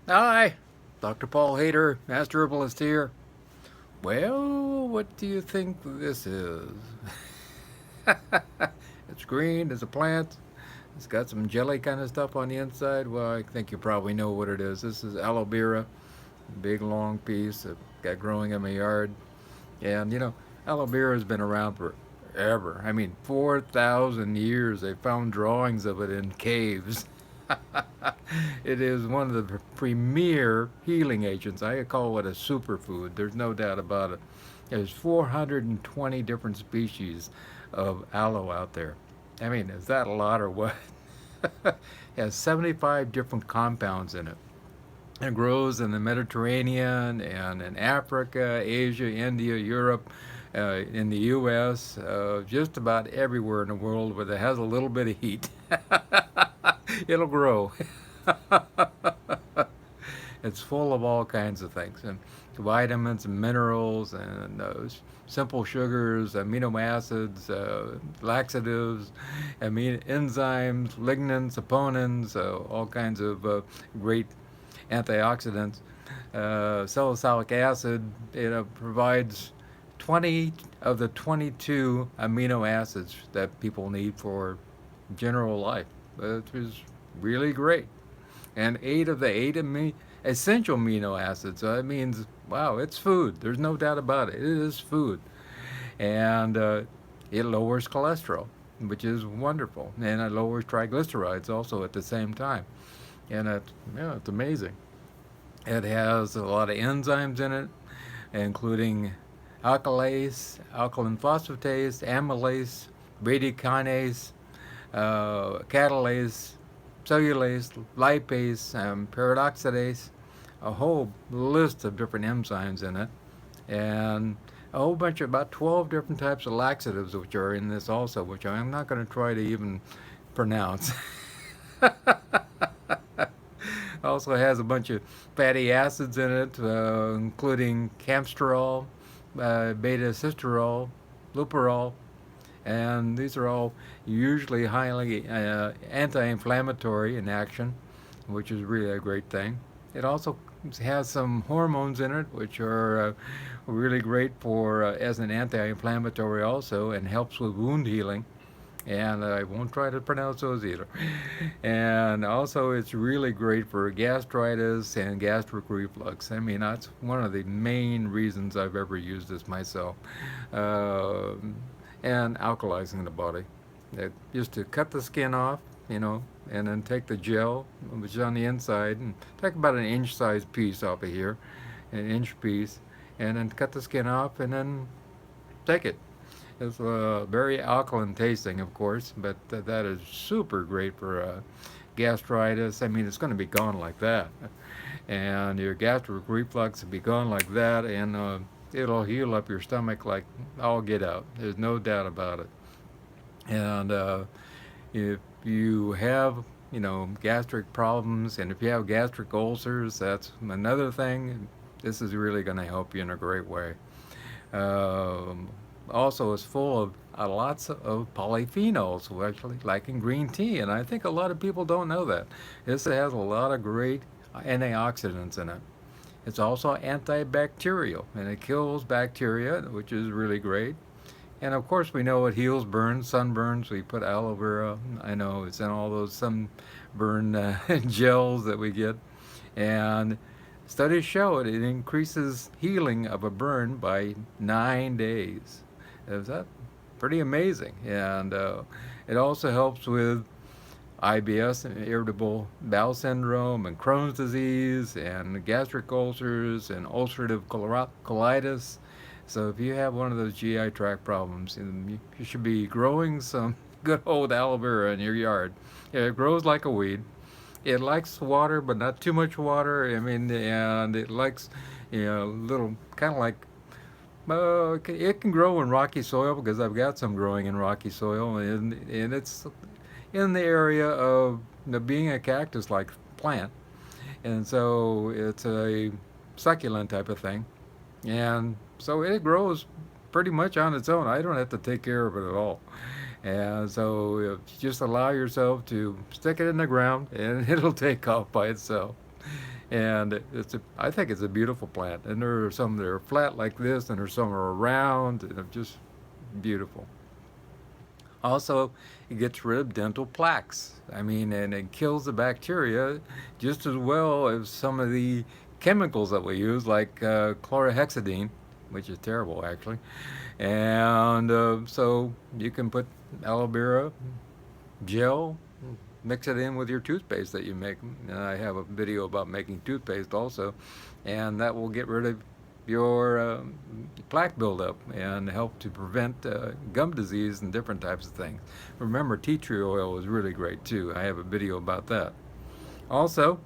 Hi, Dr. Paul Haider, Master Herbalist here. Well, what do you think this is? It's green, it's a plant, it's got some jelly kind of stuff on the inside. Well, I think you probably know what it is. This is aloe vera, big long piece that got growing in my yard. And aloe vera has been around forever. I mean, 4,000 years. They found drawings of it in caves. It is one of the premier healing agents. I call it a superfood. There's no doubt about it. There's 420 different species of aloe out there. I mean, is that a lot or what? It has 75 different compounds in it. It grows in the Mediterranean and in Africa, Asia, India, Europe, in the U.S., just about everywhere in the world where it has a little bit of heat. It'll grow. It's full of all kinds of things, and vitamins and minerals and simple sugars, amino acids, laxatives, enzymes, lignans, saponins, all kinds of great antioxidants. Salicylic acid, provides 20 of the 22 amino acids that people need for general life, which is really great. And 8 of the 8 essential amino acids. So that means, wow, it's food. There's no doubt about it. It is food. And it lowers cholesterol, which is wonderful. And it lowers triglycerides also at the same time. And it's amazing. It has a lot of enzymes in it, including alkylase, alkaline phosphatase, amylase, bradykinases, catalase, cellulase, lipase, peroxidase, a whole list of different enzymes in it, and a whole bunch of about 12 different types of laxatives which are in this also, which I'm not going to try to even pronounce. Also has a bunch of fatty acids in it, including camsterol, beta-sitosterol, luperol, and these are all usually highly anti-inflammatory in action, which is really a great thing. It also has some hormones in it, which are really great for as an anti-inflammatory also, and helps with wound healing. And I won't try to pronounce those either. And also, it's really great for gastritis and gastric reflux. I mean, that's one of the main reasons I've ever used this myself. Uh, and alkalizing the body. Just to cut the skin off, and then take the gel, which is on the inside, and take about an inch-sized piece off of here, an inch piece, and then cut the skin off, and then take it. It's very alkaline tasting, of course, but that is super great for gastritis. I mean, it's going to be gone like that. And your gastric reflux will be gone like that, and it'll heal up your stomach like all get out. There's no doubt about it. And if you have, gastric problems, and if you have gastric ulcers, that's another thing. This is really going to help you in a great way. Um, Also, it's full of lots of polyphenols, actually, like in green tea, and I think a lot of people don't know that. This has a lot of great antioxidants in it. It's also antibacterial, and it kills bacteria, which is really great. And of course, we know it heals burns, sunburns. We put aloe vera. I know it's in all those sunburn gels that we get. And studies show it increases healing of a burn by 9 days. Is that pretty amazing? And it also helps with IBS, irritable bowel syndrome, and Crohn's disease, and gastric ulcers, and ulcerative colitis. So if you have one of those GI tract problems, you should be growing some good old aloe vera in your yard. It grows like a weed. It likes water, but not too much water. I mean, and it likes, little kind of like. It can grow in rocky soil because I've got some growing in rocky soil, and it's in the area of being a cactus-like plant, and so it's a succulent type of thing, and so it grows pretty much on its own. I don't have to take care of it at all, and so just allow yourself to stick it in the ground, and it'll take off by itself. And I think it's a beautiful plant. And there are some that are flat like this, and there's some that are round, and they're just beautiful. Also, it gets rid of dental plaques. I mean, and it kills the bacteria just as well as some of the chemicals that we use, like chlorhexidine, which is terrible actually. And so you can put aloe vera gel, mix it in with your toothpaste that you make. And I have a video about making toothpaste also, and that will get rid of your plaque buildup and help to prevent gum disease and different types of things. Remember, tea tree oil is really great too. I have a video about that. Also,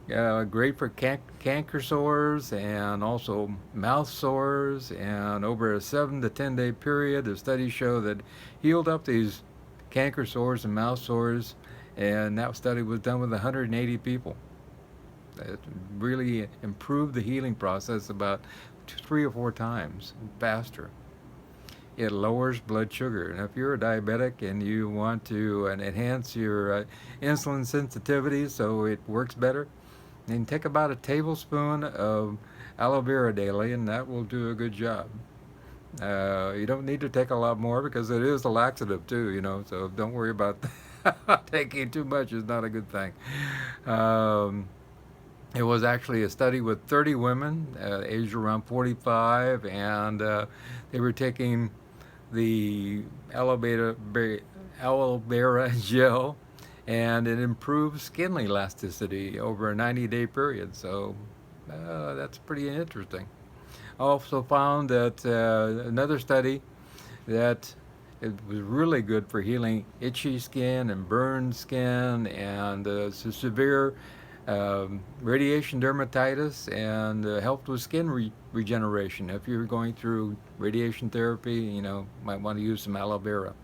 great for canker sores and also mouth sores. And over a 7 to 10 day period, the studies show that healed up these canker sores and mouth sores. And that study was done with 180 people. It really improved the healing process about 3 or 4 times faster. It lowers blood sugar. And if you're a diabetic and you want to enhance your insulin sensitivity so it works better, then take about a tablespoon of aloe vera daily, and that will do a good job. You don't need to take a lot more because it is a laxative too, so don't worry about that. Taking too much is not a good thing. Um, it was actually a study with 30 women, aged around 45, and they were taking the aloe vera gel, and it improved skin elasticity over a 90-day period. So that's pretty interesting. Also found that another study that it was really good for healing itchy skin and burned skin and severe radiation dermatitis, and helped with skin regeneration. If you're going through radiation therapy, might want to use some aloe vera.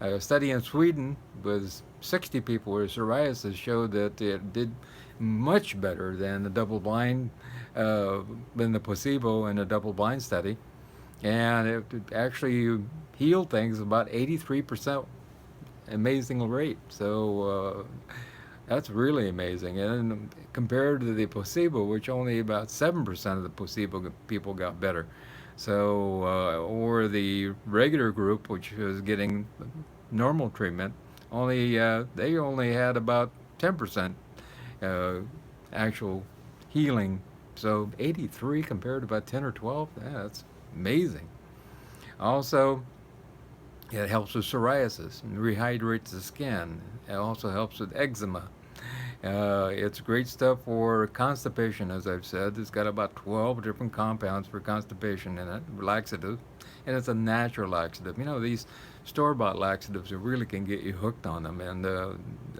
A study in Sweden with 60 people with psoriasis showed that it did much better than the than the placebo in a double-blind study, and it actually healed things about 83%, amazing rate. So that's really amazing. And compared to the placebo, which only about 7% of the placebo people got better. So, or the regular group, which was getting normal treatment, they only had about 10% actual healing. So 83 compared to about 10 or 12, that's amazing. Also, it helps with psoriasis and rehydrates the skin. It also helps with eczema. It's great stuff for constipation, as I've said. It's got about 12 different compounds for constipation in it, laxative, and it's a natural laxative. These store-bought laxatives really can get you hooked on them, and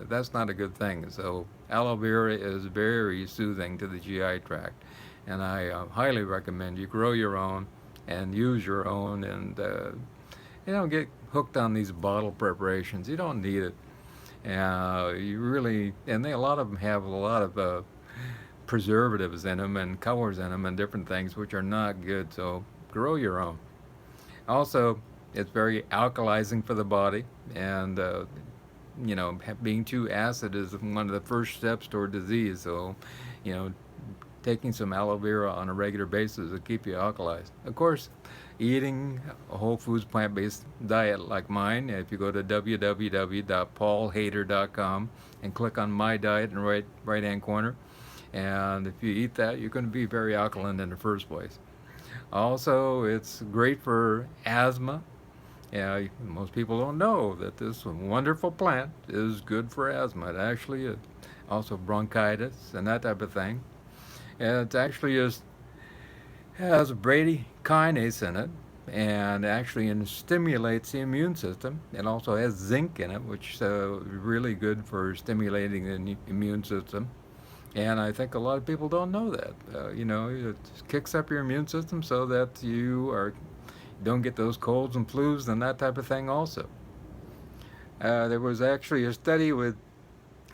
that's not a good thing. So aloe vera is very soothing to the GI tract, and I highly recommend you grow your own and use your own, and you don't get hooked on these bottle preparations. You don't need it. You really, and a lot of them have a lot of preservatives in them and colors in them and different things which are not good. So grow your own. Also, it's very alkalizing for the body, and being too acid is one of the first steps toward disease. So, you know, taking some aloe vera on a regular basis will keep you alkalized. Of course, eating a whole foods plant-based diet like mine, if you go to www.paulhaider.com and click on my diet in the right hand corner, and if you eat that, you're going to be very alkaline in the first place. Also, it's great for asthma. Yeah, most people don't know that this wonderful plant is good for asthma. It actually is. Also bronchitis and that type of thing. And it actually has bradykinin in it, and actually stimulates the immune system. It also has zinc in it, which is really good for stimulating the immune system. And I think a lot of people don't know that. It kicks up your immune system so that you don't get those colds and flus and that type of thing also. There was actually a study with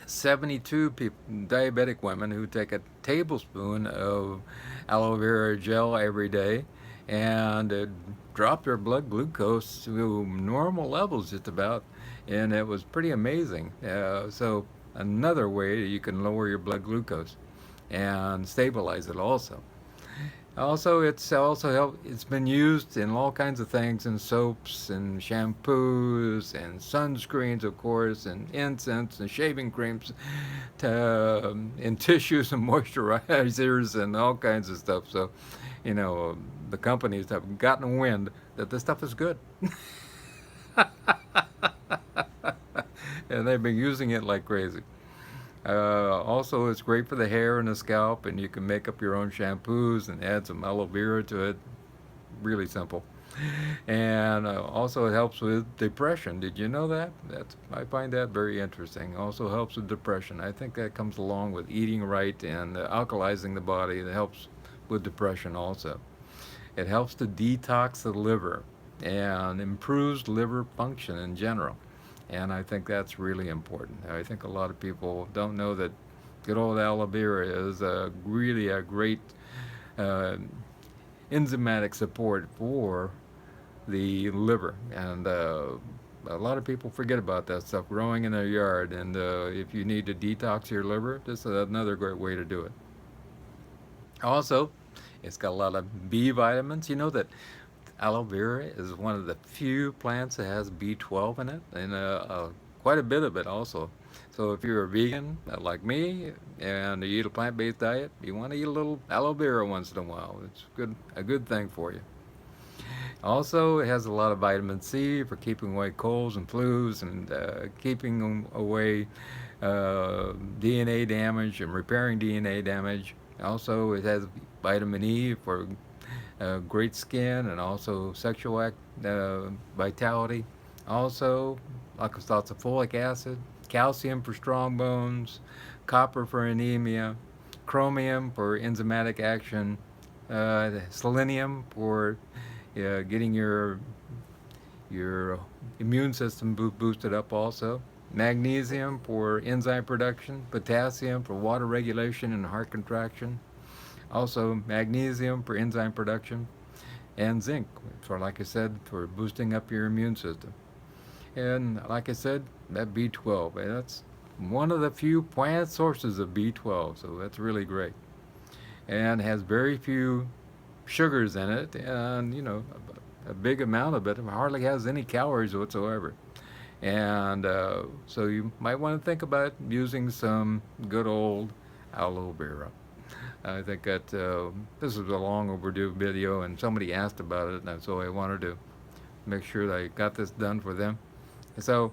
72 people, diabetic women, who take a tablespoon of aloe vera gel every day, and it dropped their blood glucose to normal levels just about, and it was pretty amazing. So another way you can lower your blood glucose. and stabilize it also. Also, it's been used in all kinds of things, in soaps and shampoos and sunscreens, of course, and incense and shaving creams, in tissues and moisturizers and all kinds of stuff. So, the companies have gotten wind that this stuff is good. And they've been using it like crazy. Also, it's great for the hair and the scalp, and you can make up your own shampoos and add some aloe vera to it. Really simple. And also, it helps with depression. Did you know that? I find that very interesting. Also helps with depression. I think that comes along with eating right and alkalizing the body. That helps with depression also. It helps to detox the liver and improves liver function in general. And I think that's really important. I think a lot of people don't know that good old aloe vera is really a great uh, enzymatic support for the liver. And a lot of people forget about that stuff growing in their yard. And if you need to detox your liver, this is another great way to do it. Also, it's got a lot of B vitamins. You know that aloe vera is one of the few plants that has B12 in it, and quite a bit of it also. So if you're a vegan like me and you eat a plant-based diet, you want to eat a little aloe vera once in a while. It's a good thing for you. Also, it has a lot of vitamin C for keeping away colds and flus and keeping away DNA damage and repairing DNA damage. Also, it has vitamin E for great skin and also sexual vitality. Also, lots of folic acid, calcium for strong bones, copper for anemia, chromium for enzymatic action, selenium for getting your immune system boosted up also. Magnesium for enzyme production, potassium for water regulation and heart contraction, also magnesium for enzyme production, and zinc for, like I said, for boosting up your immune system. And like I said, that B12, that's one of the few plant sources of B12, so that's really great. And has very few sugars in it, and a big amount of it hardly has any calories whatsoever. And so you might want to think about using some good old aloe vera. I think that this is a long overdue video, and somebody asked about it, and so I wanted to make sure that I got this done for them. So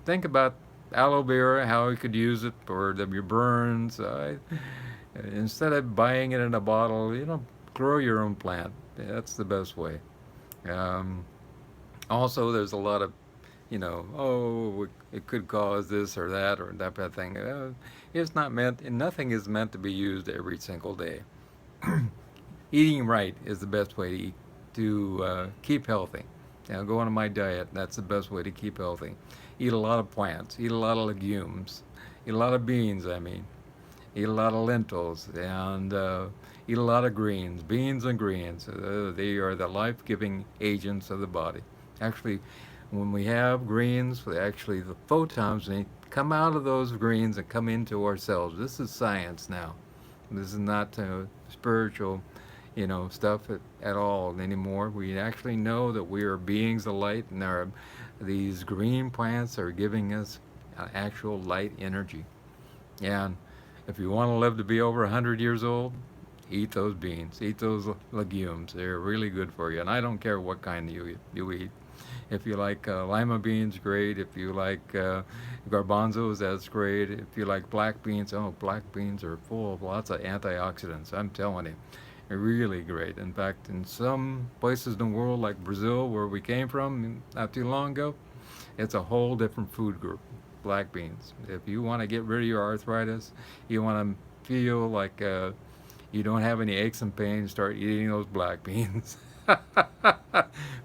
think about aloe vera, how you could use it for your burns. Instead of buying it in a bottle, grow your own plant. That's the best way. Um, Also, there's a lot of, oh, it could cause this or that or that kind of thing. It's not meant, and nothing is meant to be used every single day. Eating right is the best way to eat, to keep healthy. Go on my diet. That's the best way to keep healthy. Eat a lot of plants. Eat a lot of legumes. Eat a lot of beans. I mean, eat a lot of lentils and eat a lot of greens. Beans and greens. They are the life-giving agents of the body. Actually, when we have greens, actually the photons they come out of those greens and come into our cells. This is science now. This is not spiritual, stuff at all anymore. We actually know that we are beings of light, and these green plants are giving us actual light energy. And if you want to live to be over 100 years old, eat those beans, eat those legumes. They're really good for you. And I don't care what kind you eat. If you like lima beans, great. If you like garbanzos, that's great. If you like black beans, black beans are full of lots of antioxidants. I'm telling you, they're really great. In fact, in some places in the world, like Brazil, where we came from not too long ago, it's a whole different food group. Black beans. If you want to get rid of your arthritis, you want to feel like you don't have any aches and pains, start eating those black beans.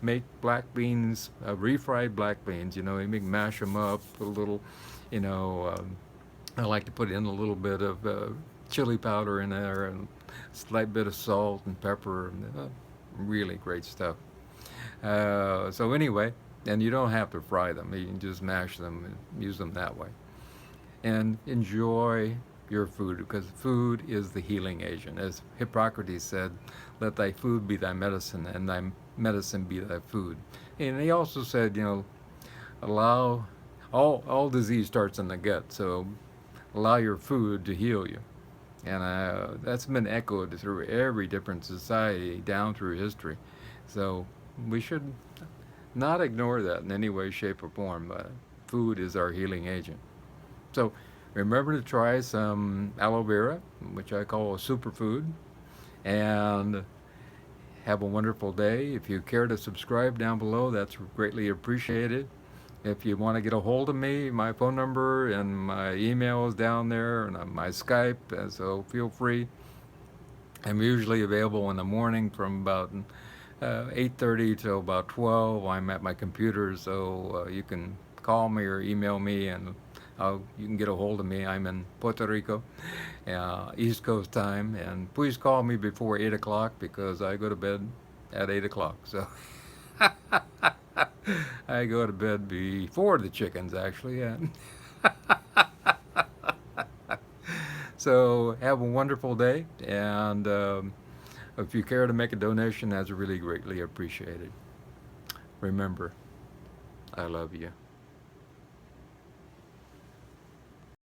Make black beans, refried black beans. You can mash them up, put a little, you know, I like to put in a little bit of chili powder in there and a slight bit of salt and pepper. Really great stuff. So anyway, and you don't have to fry them. You can just mash them and use them that way. And enjoy your food, because food is the healing agent. As Hippocrates said, let thy food be thy medicine, and thy medicine be thy food. And he also said, allow all disease starts in the gut, so allow your food to heal you. And that's been echoed through every different society down through history. So we should not ignore that in any way, shape, or form. Food is our healing agent. So remember to try some aloe vera, which I call a superfood, and have a wonderful day. If you care to subscribe down below, that's greatly appreciated. If you want to get a hold of me, my phone number and my email is down there, and my Skype, so feel free. I'm usually available in the morning from about 8:30 till about 12. I'm at my computer, so you can call me or email me, and you can get a hold of me. I'm in Puerto Rico, East Coast time, and please call me before 8 o'clock because I go to bed at 8 o'clock. So I go to bed before the chickens, actually. Yeah. So have a wonderful day, and if you care to make a donation, that's really greatly appreciated. Remember, I love you.